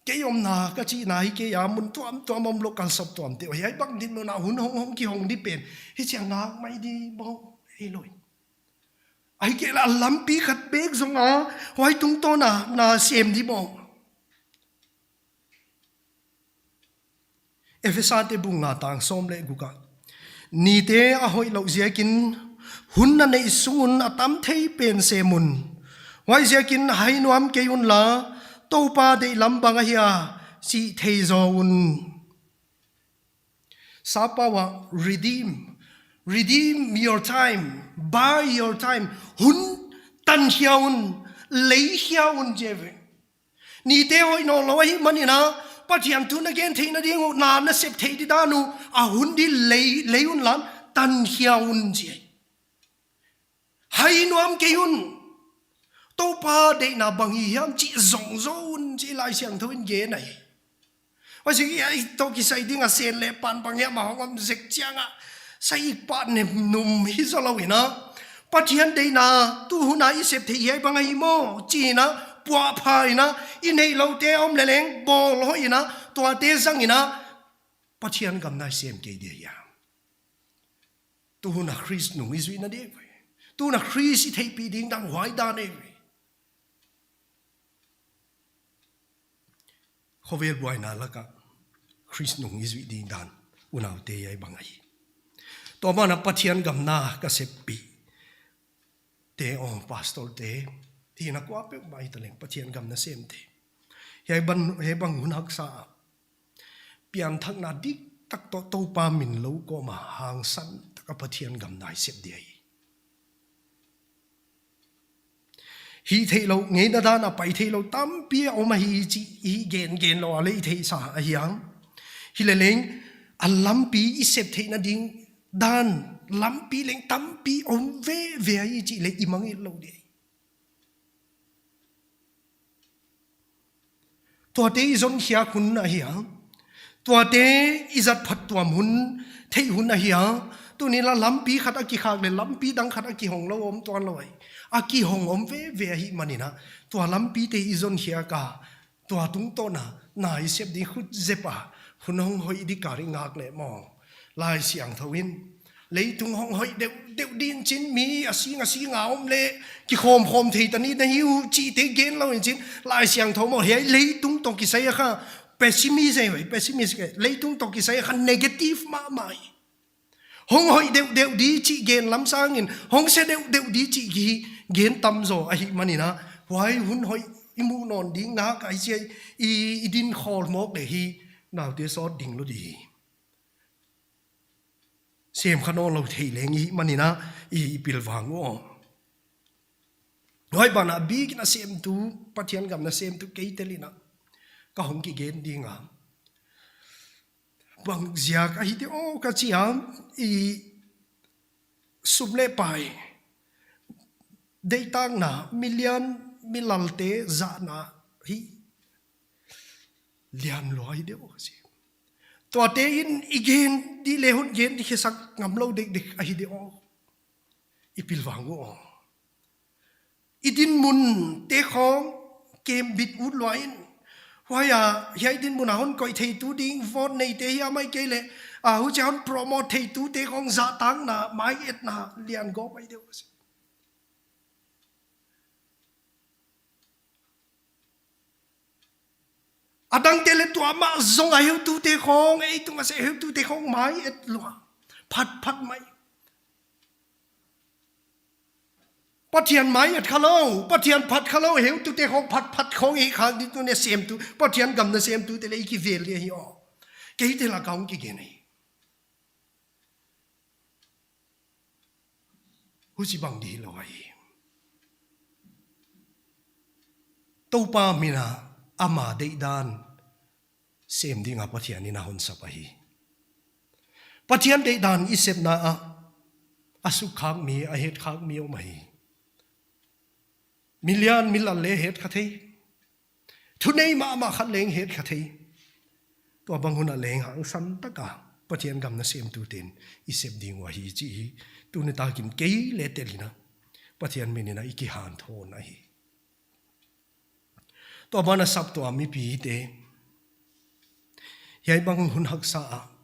เกี่ยมนาก็จีน่าเกี่ยมุนตัวม local sub ตัวมเดี๋ยวไอ้บังดินมันหุ่นห้องกี่ห้องดิเป็นให้เสียงงาไม่ดีบอกให้ลอยไอ้เกี่ยละลำปีขัดเบกสง ไว้ตุงโตนาเสียมที่บอกเอเฟซัสเตบุงงาต่างส้มเลกุกะนี่เตอหอยเหล่าเสียกินหุ่นนั่นในสุงุนอตัมเทเป็นเสมุนไว้เสียกินให้นวมเกยุนละโตปาเดลำบังเฮียสิเทโซอุนซาปาวะ redeem your time buy your time หุ่นตันเฮียอุนเลยเฮียอุนเจเวนี่เตหอยนอลอยมันนี่นะปัจจัยทุนเกนเทนดีงูนานเสพเทดิดานูหุ่นดีเลยอุนลันตันเฮียอุนเจให้นวมเกยุนโตปาเดนาบังฮิยามจีซงโซอุนจีลายเสียงทวินเกนไหนว่าสิไอโตกิไซดิ้งอาเซียนเลปันปังเฮียมาของมันเซ็กเจียงอ่ะใส่ปานเนี่ยนุ่มฮิซาลาวินะปัจจัยเดนาตู้หุนาอิเสพเทียบังฮิโมจีนะปัวพายนะอินให้เราเตอมเลงบอลหอยนะตัวเตซังอินะปัจจัยกำนัดเสียมเกเดียตู้หุนาคริสต์นุ่งอิสุยนะเดียตู้นักคริสต์ที่ปีดิ้งดังหวายดานเองเขาเวลบวยนาละกะคริสต์นุ่งอิสวิดิ้งดานอุณาเตยบังไงต่อมานับปฏิญาณกำนากเสพปีเตองพาสตอร์เตที่นักว่าเป็นใบตะเลงปฏิญาณกำนาเซมเตยายบังหุนหักษาเปลี่ยนทักนาดิกตักโตปามินโลก็มาหางสันตักปฏิญาณกำนายเสพเดียฮีเทโลเงินดานาไปเทโลตั้มเปียออกมาฮีเกนโลอะไรเทสาอะไรอย่างฮีเลงอัลลัมปีอิเซปเทนดิ้งดานลัมปีเลงตั้มปีอมเวฮีจีเลอิมังอิโลเดียตัวเตอิซอนเฮียคุณอะไรอย่างตัวเตอิจัดพัดตัวมุนเทหุนอะไรอย่างตัวนี้ละลัมปีขัดอากิขากเลยลัมปีดังขัดอากิหงเราอมตัวลอยอากิหงอมเวหิมันนี่นะตัวลัมปีเตอิซอนเฮียกาตัวตุงโตนะนายเสพดีขุดเจ็บะคุณหงหอยดีการิงากเลยมองลายเสียงทวินเลยตุงหงหอยเดวดินจินมีอาศิงาอมเละกิโคมเทตานี้นะฮิวจีเตเกนเราจริงลายเสียงทวมเฮียเลยตุงตกิใส่ค่ะเปสซิมิสเปสซิมิสเลยตุงตกิใส่ค่ะเนกาทีฟมาใหม่หงหอยเดวดีจีเกนลำสางินหงเสเดวดีจีกีเกนตำโซไอมันนี่นะไว้หุ่นหอยอิมูนอนดิ้งนักไอเจียอีดินคอลมอกเดฮีนาวเดซอดดิ้งลุดีเสียมขนอนเราเทเลงอีมันนี่นะอีปิลวังอ๋อไว้บานาบีกินะเสียมตูปะเทียนกับนะเสียมตูเกยเตลินะก็หงกิเกนดิ้งอ่ะบางเสียกไอเดียโอ้กะจีฮามอีสุบเล่ไปได้ตั้งนะมิลลัลเตจานะฮีเลียนลอยเดียวสิตัวเตอินอีเกนดีเลหุนเกนที่สักงำเล่าเด็กไอเดียอีพิลวังโออีดินมุนเตะของเกมบิดวุดลอยว่าอย่าให้ดินมุนหอนก่อยเทตูดิ้งฟอนในเตะไม่เกเลยหัวใจหอนโปรโมทเทตูเตะของจาตังนะไม่เอ็ดนะเลียนก็ไปเดียวสิอดังเตเลตัวมาซงไอเฮตูเตคองไอตุงอาเซเฮตูเตคองไม้เอ็ดลัวพัดไม้ปะเทียนไม้เอ็ดขลุ่มปะเทียนพัดขลุ่มเฮตูเตคองพัดของอีกครั้งที่ตัวเนี่ยเสียมตูปะเทียนกำเนี่ยเสียมตูเตเลอีกเวลีฮิโอเกยเตละกางกิเกนัยหูสิบังดีลอยตูปามินาอามาเดดานเสียมดิ้งอาปะเทียนนี่นาหุนสับไปปะเทียนเดดานอิเซบนาอาสุขางมีอาเหตุขางมีออกมามิลลิอนมิลลันเลเหตุขัดที่ทุนนี้มาขัดเลงเหตุขัดที่ตัวบางคนเลงหางสันตะกาปะเทียนกำนัเสียมตูเต็นอิเซบดิ้งว่าฮีจีตัวนี้ตากินเกยเลเตลินะปะเทียนมีนี่นะอีกิหานโทนะฮีตัวบ้านสับตัวมีปีเตยายบางหุ่นหักษา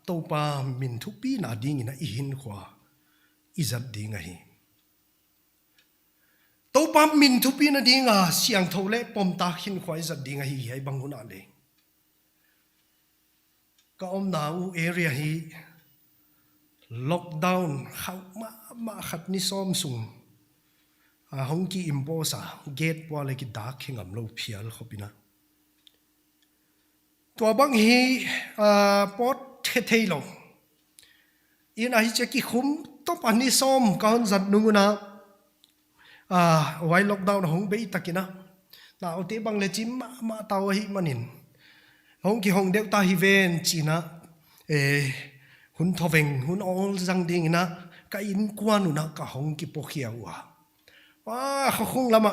ตัวปามินทุปีนาดิ้งนะอิหินขวาอิจัดดิ้งไง tàu pam min Thupi na đi ngà siang thâu lệ pom ta hin khoai giật đi ngà hi hay bang huna lệ ka om nào area hi lockdown khau ma khat ni som sung hong ki imposa gate wala ki dak hingam lo phial khopina tua bang hi pot thei lo in a hi che ki khum to pani som kaun zat nunguna wai lockdown hong be takina na ote bang le chim ma taw hi manin hong ki hong deu ta hi ven china hun thoveng hun ol jang ding na ka in kwanu na ka hong ki pokhia wa khong lama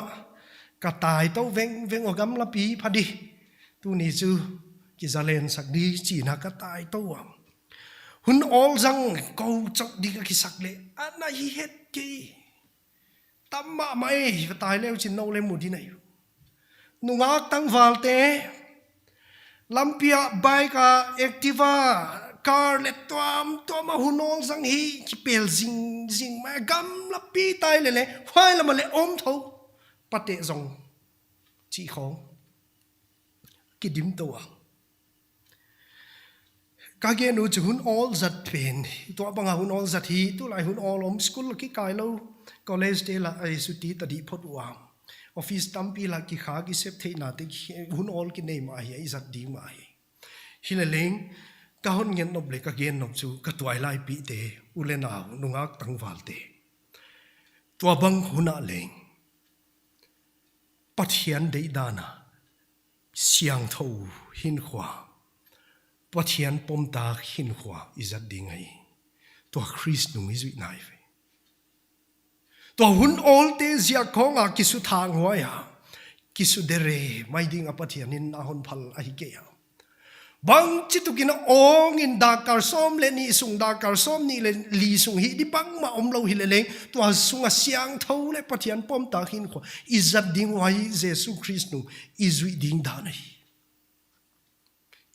ka tai to veng ogam la pi phadi tu ni chu ki zalen sak di china ka tai to wa hun ol jang ko chok di ka ki sak le ana hi het ki tamma mai tai leo chin no le mu di nai nungak tang valte lampia bike activa car le toam hunol sang hi ki pel jing ma gam la pi tai le phai la ma le om tho pate zong chi khong ki dim to wa ka ge nu chu hun all zat pen to banga hun all zat hi tu lai hun all om school ki kai lo college de la ai su ti ta di phot wa office tampi la ki kha ki sep thei na te hun all ki nei ma hi zat di ma hi hileleng ka hon ngen nop le ka gen nop chu ka tuai lai pi te ule naw nungak tang wal te tua bang huna leng pathian dei dana siang tho hin khwa pathian pom ta hin khwa izat dingai tua KHRIST NUNGZUIHNA tua hun ol te zia khonga kisu thang hoya kisu dere mai ding a pathian in a hon phal a hi ke ya bang chitukina ong in dakar som le ni sung dakar som ni le li sung hi di bang ma om lo hi le leng tua sunga siang tho le pathian pom ta hin kho izat ding wai jesu KHRIST nu izui ding da nai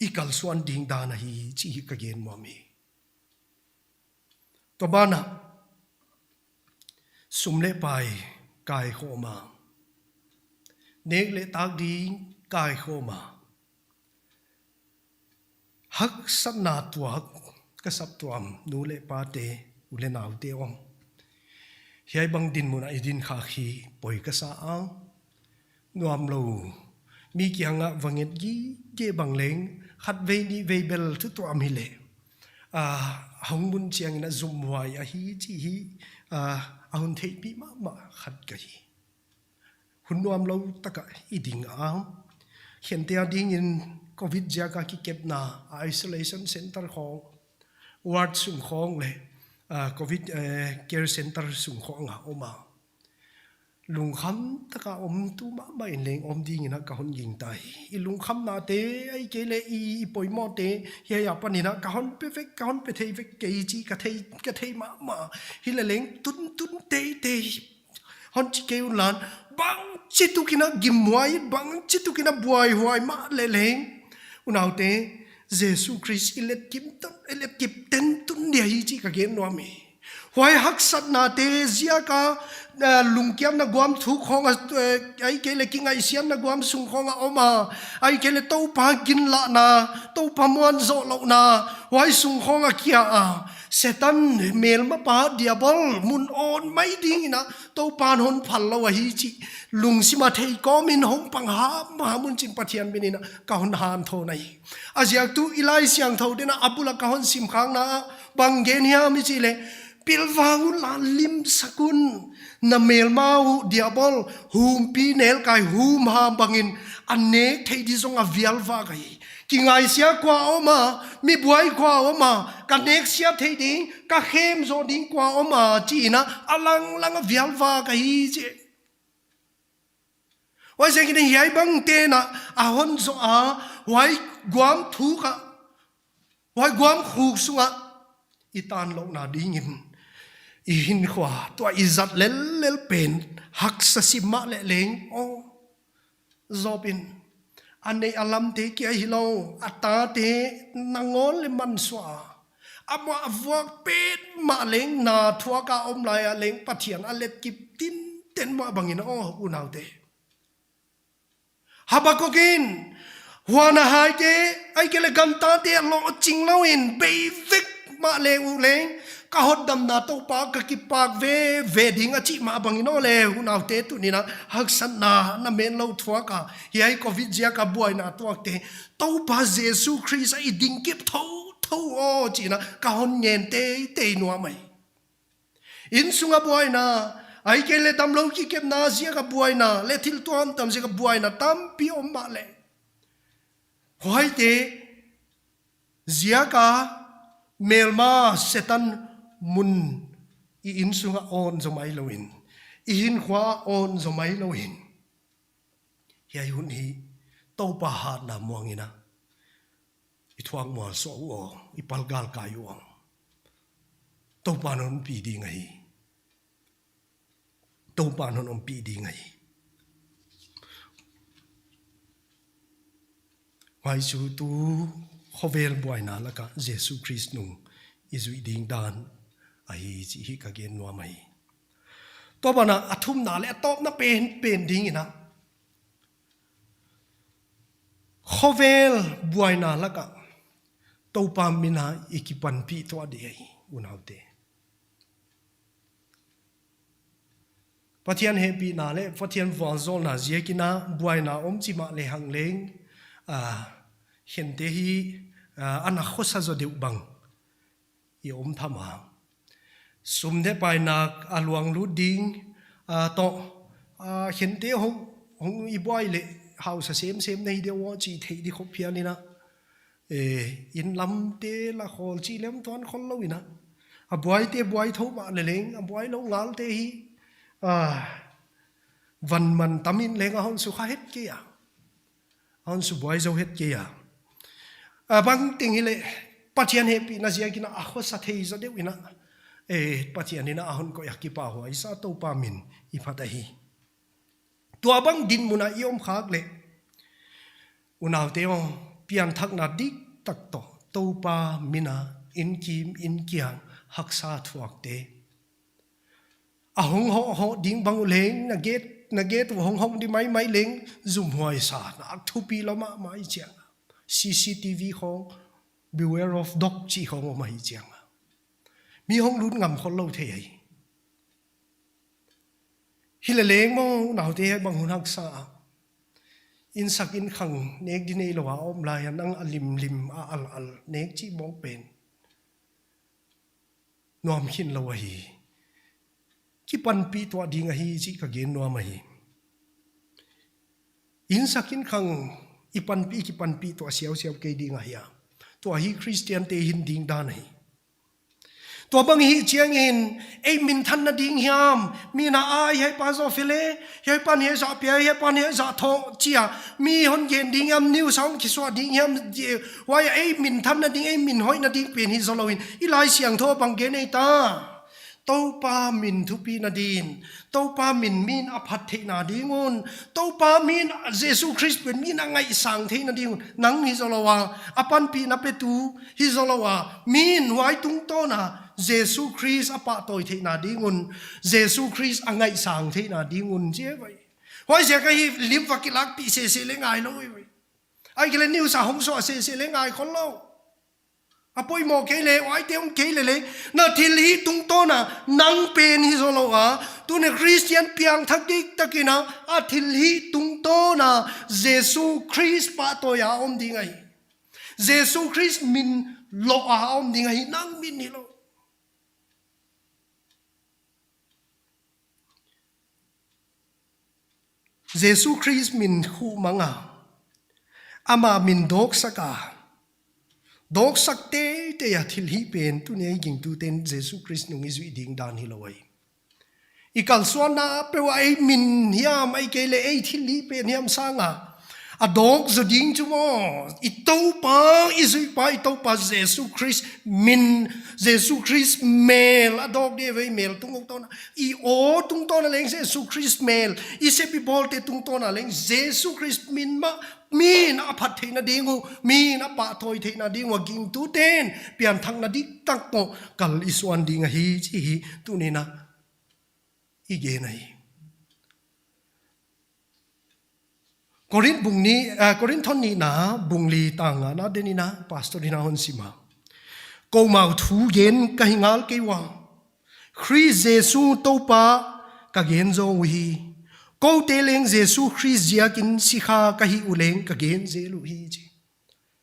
ikal suan ding da na hi chi hi ka gen mo mi to bana sumle pai kai khoma nek le tak ding kai khoma hak sat na tuak ka sap tuam nu le pa te ule naw te om hiai bang din mun ai din kha khi poi ka sa ang nuam lo mi kyanga wanget gi ge bang leng khat ve ni ve bel tu tuam hi le hong mun chiang na zum wai a hi chi hi ahun thei pi ma khat ka hi hun nuam lo taka iding ang hian te ding in covid jaga ki kep na isolation center khong ward sung khong le covid care center sung khong nga oma lung kham taka om tu ma in leng om ding ina ka hon ging tai i lung kham na te ai ke le i poimo te ya ya panina ka hon perfect ka hon pe thei ve ke chi ka thei ma hi le leng tun te hon chi ke lan bang chitukina gimwai bang chitukina buai huai ma le leng unaute jesu KHRIST elet kip ten tun dia hi chi ka gen no mi huai hak sat na te zia ka lungkiam na guam thu khong ai ke le kingai siam na guam sung khong a oma ai ke le to pa gin la na to pa mon zo lo na huai sung khong a kia a setan mel ma pa diabol mun on mai ding na to pan hon phal lo hi chi lung sima thei ko min hong pang ha ma mun chin pathian binina ka hon han tho nai azia tu ilai siang tho dena abula ka hon sim khang na bang gen hi mi chi le pilwang la lim sakun na mel mau diabol hum pi nel kai hum ha bangin anek thei di zong a vial va kai ki ngai sia kwa oma mi buai kwa oma ka nek sia thei ding ka khem zo ding kwa oma chi na alang lang a vial va kai che wai se ki hi bang te na a hon zo a wai guam thu ka wai guam khu sunga itan lo na ding in i hin khwa to izat lel pen hak sa sima le leng o zopin ane alam te ki hi lo ata te nangon le man swa ama vuak pet ma leng na thua ka om lai a leng pathian a let kip tin ten ma bangin o unaw te Habakukin Huana hai te ai kele ganta te lo ching lawin beivik ma le u leng ka hot dam na to pa ka ki pak ve ding a chi ma bangin o le unaw te tu ni na hak san na men lo thwa ka hi ai covid ja ka buai na to te to pa jesu christ ai ding kip tho o chi na ka hon nyen te no mai in sunga buai na ai kele dam lo ki kep na zia ka buai na le thil tuam tam se ka buai na tam pi om ma le hoi te zia ka melma setan mun I in sunga on zomai loin I hin khwa on zomai loin hi hun hi to pa ha na muangina I thuang mo so o I palgal kayu to pa non pi di ngai to pa non pi di ngai Wai su tu KHOVEL BUAINA LAKAH Jesus Christ nung izui ding dan ai chi hi ka gen no mai to bana athum na le top na pen ding ina KHOVEL BUAINA LAKAH to pa mina ikipan pi to adi ai unaute Pathian happy na le Pathian vanzol na ziekina BUAINA chi ma le hang leng hiện tế hi anh khó sa do điệu bằng yêu thama sum de pai na aluang lu ding to hiện tế hong I boy le how sa sem nei de wa chi thei di khop pia ni na in lam te la khol chi lem ton khol lo ina a boy te boy tho ma le leng a boy lo ngal te hi van man tamin leng a hon su kha het kia hon su boy zo het kia bang ting ile Pathian happy na zia kina akho sa thei zo de wina Pathian ina ahon ko yakki pa ho isa to pa min I phata hi tua bang din muna iom khak le unaw te ong pian thak na dik tak to pa mina in kim in kiang haksa thuak te ahong ho ding bang leng na get hong di mai leng zum hoi sa na Thupi lama mai chiang CCTV khong beware of dog chi khong mai chiang mi hong lun ngam khol lo the ai hile leng mo naw te bang hun hak sa in sakin khang nek di nei lo wa om la yan ang lim al nek chi mong pen nom hin lo hi ki pan pi to ding hi chi ka gen no mai in sakin khang ipan pi to siaw ke ding ya to hi Christian te hin ding da nei to bang hi chiang in ei min than na ding hiam mi na ai hai pa zo fele hai pan he za pia hai pan he za tho chia mi hon gen ding am new sound ki so ding hiam why ei min than na ding ei min hoi na ding pen hi zo loin I lai siang tho bang gen ei ta to pa min Thupi na din to pa min aphat the na dingun to pa min Jesus Christ pen min ngai sang the na dingun nang hi zolawa apan pi na petu hi zolawa min wai tung to na Jesus Christ apa toi the na dingun Jesus Christ angai sang the na dingun je vai hoi je ka hi lim vakilak pi se le ngai lo vai ai ke le new sa hong so se le ngai khol lo apoi mo ke le wai te ke le na thil hi tung to na nang pen hi zo lo wa tu ne Christian piang thak dik takina a thil hi tung to na Jesus Christ pa to ya om ding ai Jesus Christ min lo a om ding ai nang min ni lo Jesus Christ min khu manga ama min dok saka dok sakte te ya thil hi pen tu ne ging tu ten Jesus Christ nung izui ding dan hi loi ikal suana pe wa ai min hiam ai ke le ai thil hi pen hiam sanga a dog zo ding chu mo ito pa Jesus Christ min Jesus Christ mel a dog de ve mel tung to na I o tung to na leng Jesus Christ mel I se pi bol te tung to na leng Jesus Christ min aphat theina dingu min apa thoi theina dingu ging tu ten pian thang na dik tak to kal iswan ding hi chi tu ni na ige nai Korin bung ni Korin thon ni na bung li tanga na deni na pastor dina hon sima ko mau thu gen ka hingal ke wa Christ Jesu to pa ka gen zo wi ko te leng Jesu Christ zia kin sikha ka hi uleng ka gen je lu hi ji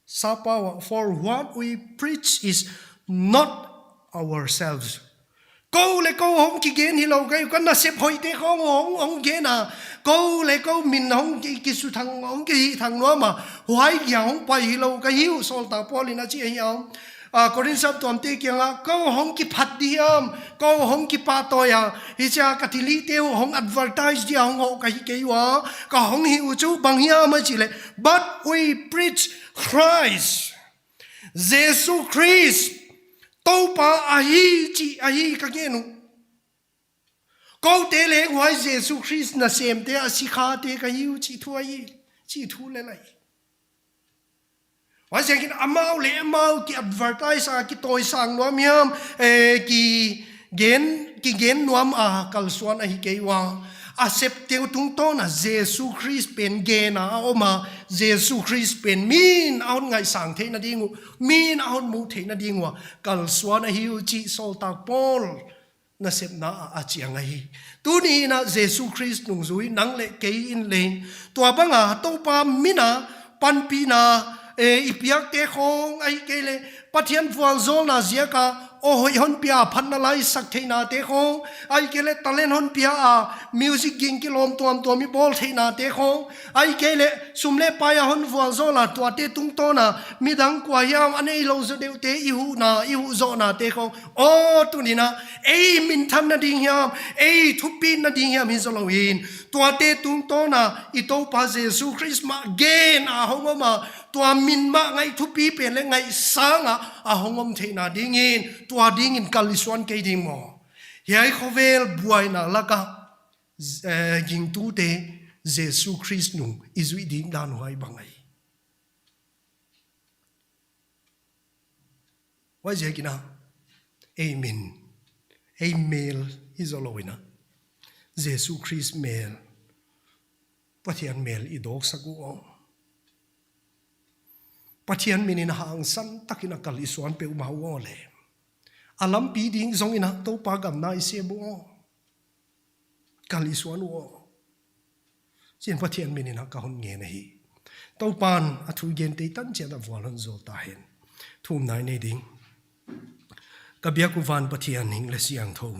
sapa for what we preach is not ourselves câu lệ câu hông chỉ gen hi lâu cái con na xếp hội thế không hông gen à câu lệ câu mình hông cái sự thằng hông cái thằng nó mà hoài giang hông phải hi lâu cái hiu sol ta Paulina chỉ hi ông Corin sab tuam te kia câu hông cái phát đi câu hông cái pa toy hi cha cái thili teo hông advertise đi hông họ cái wa cái hông hiu chú bằng hi mà chỉ lệ but we preach Christ Jesus Christ tâu pa ahi chi ahi ka genu câu te le wai Jesus Christ na sem te asikha te ka hiu chi thu ai chi thu le lai wai se kin amau le amau ki advertise ki toy sang no miam ki gen nuam kalsuan ahi ke wa accept teu tung to na Jesus Christ pen gen oma Jesus Christ pen min aun ngai sang the na dingu min aun mu the na dingwa kal swan a hiu chi sol ta Paul na sep na a chiang ai tu ni na Jesus Christ nung zui nang le ke in le to banga to pa mina pan pi na ipiak te khong ai ke le pathian fuang zol na zia ka o hoi hon pia Phatna lai sak theina te khong ai kele talent hon pia music ging kilom tuam mi bol theina te khong ai kele sumle paya hon fuang zola tua te tung to na midang kwa yam anei lo zo deu te ihu zo na te khong o tunina min tham na ding yam thupi na ding yam hin zo lo in tua te tung to na i to pa Jesus Christ ma gen hong ma tua min ma ngai thupi pen le ngai sanga hongom theina ding in tua ding in kaliswan ke ding mo yai KHOVEL BUAINA LAKAH ging tu te Jesus Christ nung izui ding dan hoai bangai wai je kina amen email izolowina Jesus Christ mail pathian mail idok sagu ong pathian minin hang san takina kaliswan pe umawo le alam pi ding zong ina to pagam na ise bo kaliswan wo chen pathian minin ka hon nge nahi to pan athu gen te tan che da walon zo ta hen thum nai ne ding kabia ku van pathian ning le siang tho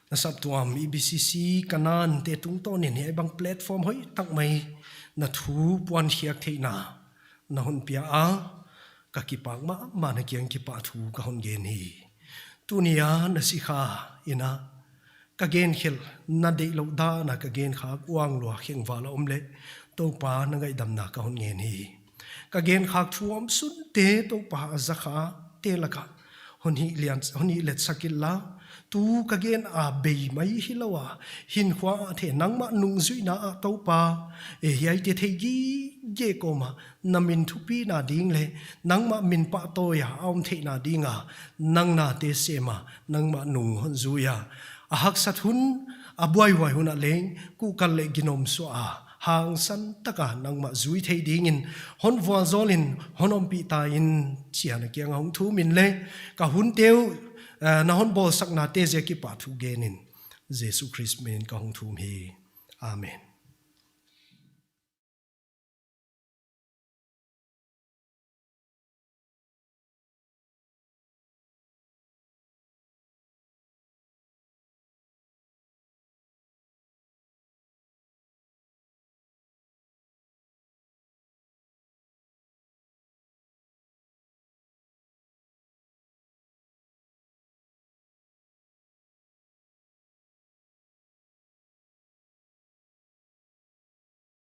na sap tuam EBCC Kanaan te tung to nin he bang platform hoi tak mai na thu puan hiak theina na hon pia ka kipang ma na kyang kipa thu ka hon gen hi tunia na sikha ina ka gen khel na de lo da na ka gen kha wang lo kheng wala omle to pa na ngai dam na ka hon gen hi ka gen khak thuam sun te to pa zakha te laka hon hi let sakilla tu ka gen be mai hilawa hin khwa the nangma nungzuihna to pa yai te thegi je koma namin thupi na ding le nangma min pa to ya om the na dinga nangna te sema nangma nung hon zuya hak sathun abuai wai huna leng ku kal le ginom so hang san taka nangma zui thei ding in hon wa zolin honom pi ta in chiana kyang hong thu min le ka hun teu na hon bol sak na te je ki pa thu genin Jesus Christ men ka hong thum hi amen.